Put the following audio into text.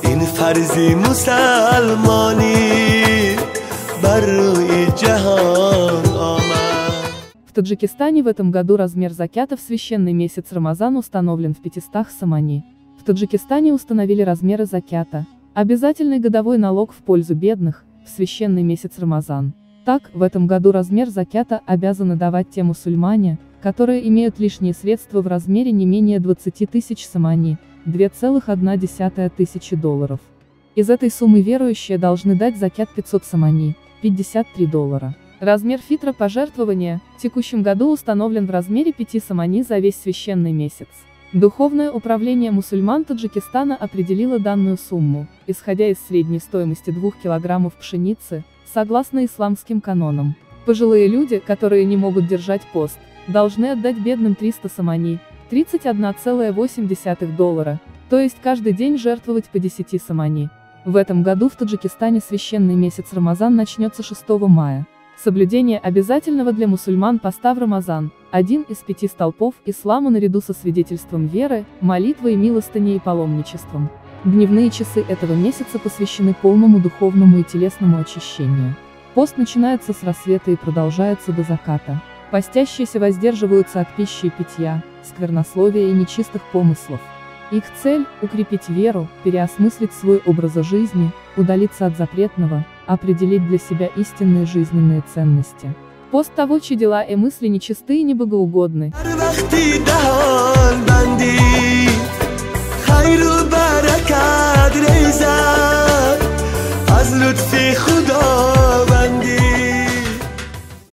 این فرضی مسلمانی بر روی جهان آمد. В Таджикистане в этом году размер закята в священный месяц Рамазан установлен в 500 самани. В Таджикистане установили размеры закята, обязательный годовой налог в пользу бедных, в священный месяц Рамазан. Так, в этом году размер закята обязаны давать те мусульмане, которые имеют лишние средства в размере не менее 20 тысяч самани, $2,1 тысячи. Из этой суммы верующие должны дать закят 500 самани, $53. Размер фитра пожертвования в текущем году установлен в размере 5 самани за весь священный месяц. Духовное управление мусульман Таджикистана определило данную сумму, исходя из средней стоимости 2 килограммов пшеницы, согласно исламским канонам. Пожилые люди, которые не могут держать пост, должны отдать бедным 300 самани, $31,8, то есть каждый день жертвовать по 10 самани. В этом году в Таджикистане священный месяц Рамазан начнется 6 мая. Соблюдение обязательного для мусульман поста в Рамазан – один из 5 столпов ислама наряду со свидетельством веры, молитвой, милостыней и паломничеством. Дневные часы этого месяца посвящены полному духовному и телесному очищению. Пост начинается с рассвета и продолжается до заката. Постящиеся воздерживаются от пищи и питья, сквернословия и нечистых помыслов. Их цель – укрепить веру, переосмыслить свой образ жизни, удалиться от запретного, определить для себя истинные жизненные ценности. Пост того, чьи дела и мысли нечисты и небогоугодны. از لطف خدا